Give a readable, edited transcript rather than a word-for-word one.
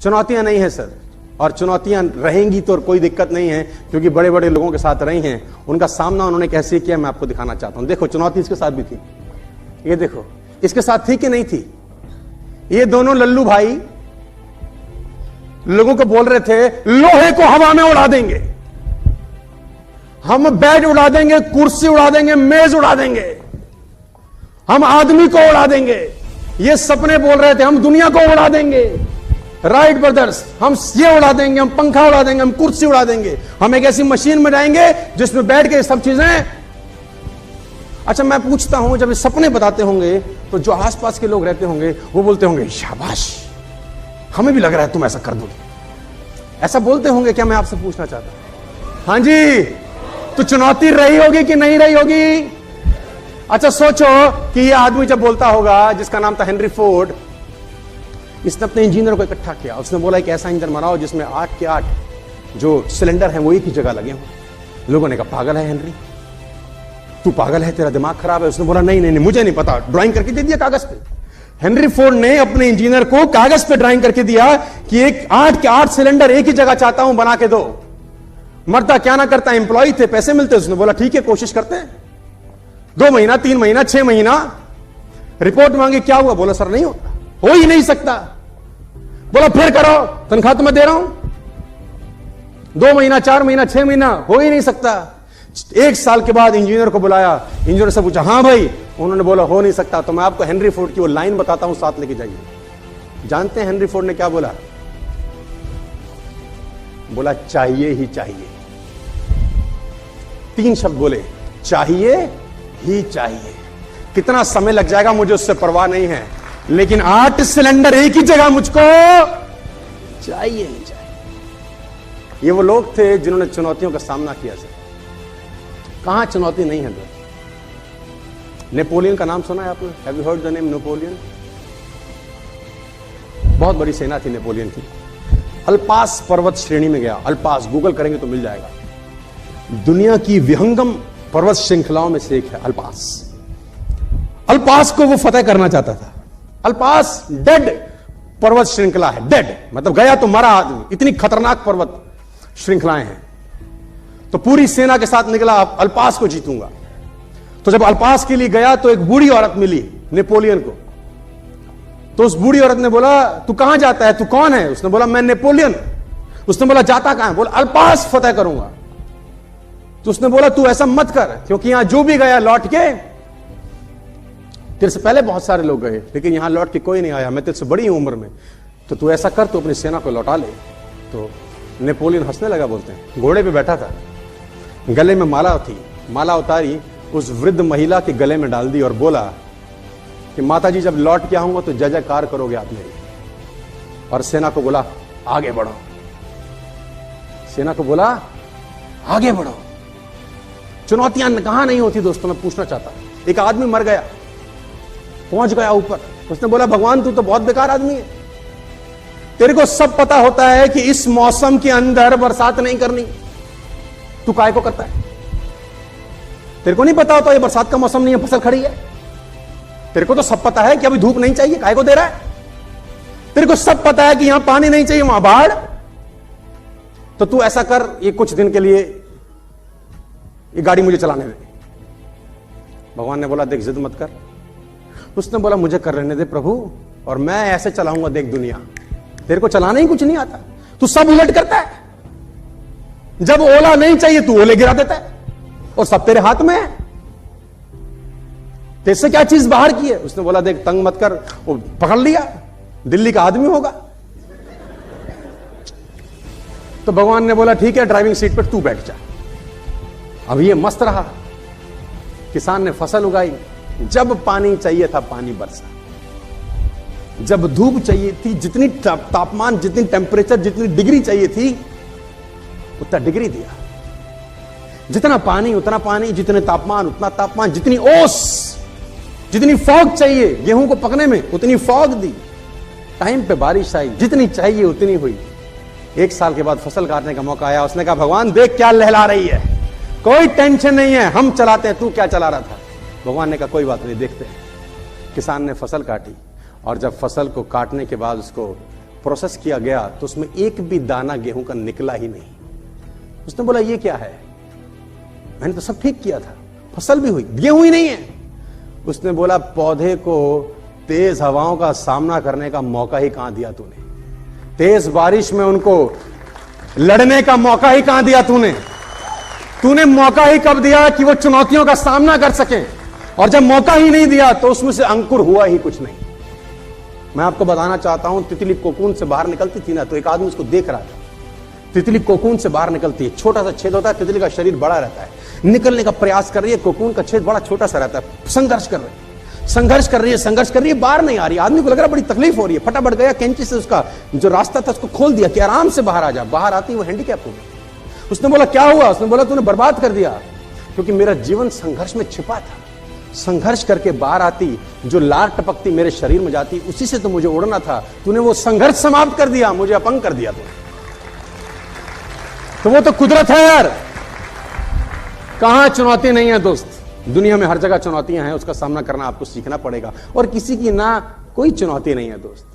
चुनौतियां नहीं है सर, और चुनौतियां रहेंगी तो कोई दिक्कत नहीं है, क्योंकि बड़े बड़े लोगों के साथ रही हैं, उनका सामना उन्होंने कैसे किया मैं आपको दिखाना चाहता हूं। देखो चुनौती इसके साथ भी थी, ये देखो इसके साथ थी कि नहीं थी। ये दोनों लल्लू भाई लोगों को बोल रहे थे लोहे को हवा में उड़ा देंगे, हम बेड उड़ा देंगे, कुर्सी उड़ा देंगे, मेज उड़ा देंगे, हम आदमी को उड़ा देंगे। ये सपने बोल रहे थे हम दुनिया को उड़ा देंगे। राइट ब्रदर्स, हम ये उड़ा देंगे, हम पंखा उड़ा देंगे, हम कुर्सी उड़ा देंगे, हम एक ऐसी मशीन में जाएंगे जिसमें बैठ के सब चीजें। अच्छा मैं पूछता हूं, जब ये सपने बताते होंगे तो जो आसपास के लोग रहते होंगे वो बोलते होंगे शाबाश, हमें भी लग रहा है तुम ऐसा कर दोगे, ऐसा बोलते होंगे क्या? मैं आपसे पूछना चाहता हूं। हाँ जी, तो चुनौती रही होगी कि नहीं रही होगी? अच्छा सोचो कि ये आदमी जब बोलता होगा, जिसका नाम था हेनरी फोर्ड, इसने अपने इंजीनियर को इकट्ठा किया, उसने बोला एक ऐसा इंजन बनाओ जिसमें 8 के 8 जो सिलेंडर हैं वो एक ही जगह लगे हों। लोगों ने कहा पागल है हेनरी, तू पागल है, तेरा दिमाग खराब है। उसने बोला नहीं नहीं नहीं, मुझे नहीं पता, ड्राइंग करके दे दिया कागज पे। हेनरी फोर्ड ने अपने इंजीनियर को कागज पे ड्राइंग करके दिया कि एक 8 के 8 सिलेंडर एक ही जगह चाहता हूं, बना के दो। मरता क्या ना करता, एम्प्लॉय थे, पैसे मिलते। उसने बोला ठीक है कोशिश करते हैं। 2 महीना, 3 महीना, 6 महीना, रिपोर्ट मांगी, क्या हुआ? बोला सर नहीं होता, हो ही नहीं सकता। बोला फिर करो, तनख्वाह तो मैं दे रहा हूं। 2 महीना, 4 महीना, 6 महीना, हो ही नहीं सकता। 1 साल के बाद इंजीनियर को बुलाया, इंजीनियर से पूछा हाँ भाई, उन्होंने बोला हो नहीं सकता। तो मैं आपको हेनरी फोर्ड की वो लाइन बताता हूं, साथ लेके जाइए। जानते हैं हेनरी फोर्ड ने क्या बोला? बोला चाहिए ही चाहिए। 3 शब्द बोले, चाहिए ही चाहिए। कितना समय लग जाएगा मुझे उससे परवाह नहीं है, लेकिन 8 सिलेंडर एक ही जगह मुझको चाहिए ही चाहिए। ये वो लोग थे जिन्होंने चुनौतियों का सामना किया। सर कहां चुनौती नहीं है? नेपोलियन का नाम सुना है आपने? Have you heard the name Napoleon? बहुत बड़ी सेना थी नेपोलियन की। अल्पास पर्वत श्रेणी में गया। अल्पास गूगल करेंगे तो मिल जाएगा। दुनिया की विहंगम पर्वत श्रृंखलाओं में से एक है अल्पास। अल्पास को वो फतेह करना चाहता था। अल्पास डेड पर्वत श्रृंखला है, डेड मतलब गया तो मरा आदमी, इतनी खतरनाक पर्वत श्रृंखलाएं हैं। तो पूरी सेना के साथ निकला, अल्पास को जीतूंगा। तो जब अल्पास के लिए गया तो एक बूढ़ी औरत मिली नेपोलियन को। तो उस बूढ़ी औरत ने बोला तू कहां जाता है, तू कौन है? उसने बोला मैं नेपोलियन। उसने बोला जाता कहां है? बोला अल्पास फतेह करूंगा। तो उसने बोला तू ऐसा मत कर, क्योंकि यहां जो भी गया लौट के, तेरे से पहले बहुत सारे लोग गए लेकिन यहां लौट के कोई नहीं आया, मैं तेरे से बड़ी हूं उम्र में, तो तू ऐसा कर, तो अपनी सेना को लौटा ले। तो नेपोलियन हंसने लगा, बोलते हैं घोड़े पे बैठा था, गले में माला थी, माला उतारी, उस वृद्ध महिला के गले में डाल दी और बोला कि माता जी जब लौट के आऊंगा तो जय जयकार करोगे आप मेरी। और सेना को बोला आगे बढ़ो, सेना को बोला आगे बढ़ो। चुनौतियां कहां नहीं होती दोस्तों, मैं पूछना चाहता हूं। एक आदमी मर गया, पहुंच गया ऊपर, उसने बोला भगवान तू तो बहुत बेकार आदमी है, तेरे को सब पता होता है कि इस मौसम के अंदर बरसात नहीं करनी, तू काय को करता है? तेरे को नहीं पता होता ये बरसात का मौसम नहीं है, फसल खड़ी है? तेरे को तो सब पता है कि अभी धूप नहीं चाहिए, काय को दे रहा है? तेरे को सब पता है कि यहां पानी नहीं चाहिए, वहां बाढ़। तो तू ऐसा कर, ये कुछ दिन के लिए ये गाड़ी मुझे चलाने दे। भगवान ने बोला देख जिद मत कर। उसने बोला मुझे कर रहने दे प्रभु, और मैं ऐसे चलाऊंगा देख दुनिया, तेरे को चलाना ही कुछ नहीं आता, तू सब उलट करता है। जब ओला नहीं चाहिए तू ओले गिरा देता है, और सब तेरे हाथ में है, तेरे से क्या चीज बाहर की है? उसने बोला देख तंग मत कर, वो पकड़ लिया, दिल्ली का आदमी होगा। तो भगवान ने बोला ठीक है ड्राइविंग सीट पर तू बैठ जा। अब ये मस्त रहा, किसान ने फसल उगाई, जब पानी चाहिए था पानी बरसा, जब धूप चाहिए थी, जितनी तापमान, जितनी टेम्परेचर, जितनी डिग्री चाहिए थी उतना डिग्री दिया, जितना पानी उतना पानी, जितने तापमान उतना तापमान, जितनी ओस, जितनी फॉग चाहिए गेहूं को पकने में उतनी फॉग दी, टाइम पे बारिश आई, जितनी चाहिए उतनी हुई। 1 साल के बाद फसल काटने का मौका आया, उसने कहा भगवान देख क्या लहला रही है, कोई टेंशन नहीं है, हम चलाते हैं, तू क्या चला रहा था? भगवान ने कहा कोई बात नहीं देखते हैं। किसान ने फसल काटी, और जब फसल को काटने के बाद उसको प्रोसेस किया गया तो उसमें एक भी दाना गेहूं का निकला ही नहीं। उसने बोला ये क्या है, मैंने तो सब ठीक किया था, फसल भी हुई, गेहूं ही नहीं है। उसने बोला पौधे को तेज हवाओं का सामना करने का मौका ही कहां दिया तूने, तेज बारिश में उनको लड़ने का मौका ही कहां दिया तूने मौका ही कब दिया कि वो चुनौतियों का सामना कर सके, और जब मौका ही नहीं दिया तो उसमें से अंकुर हुआ ही कुछ नहीं। मैं आपको बताना चाहता हूं, तितली कोकून से बाहर निकलती थी ना, तो एक आदमी उसको देख रहा था। तितली कोकून से बाहर निकलती है, छोटा सा छेद होता है, तितली का शरीर बड़ा रहता है, निकलने का प्रयास कर रही है, कोकून का छेद बड़ा छोटा सा रहता है, संघर्ष कर रही है, बाहर नहीं आ रही। आदमी को लग रहा बड़ी तकलीफ हो रही है, फटाफट गया कैंची से उसका जो रास्ता था उसको खोल दिया कि आराम से बाहर आ जा। बाहर आती वो हैंडीकैप हो गई। उसने बोला क्या हुआ? उसने बोला तूने बर्बाद कर दिया, क्योंकि मेरा जीवन संघर्ष में छिपा था। संघर्ष करके बाहर आती, जो लार टपकती मेरे शरीर में जाती, उसी से तो मुझे उड़ना था, तूने वो संघर्ष समाप्त कर दिया, मुझे अपंग कर दिया तूने। तो वो तो कुदरत है यार, कहां चुनौती नहीं है दोस्त। दुनिया में हर जगह चुनौतियां हैं, उसका सामना करना आपको सीखना पड़ेगा, और किसी की ना कोई चुनौती नहीं है दोस्त।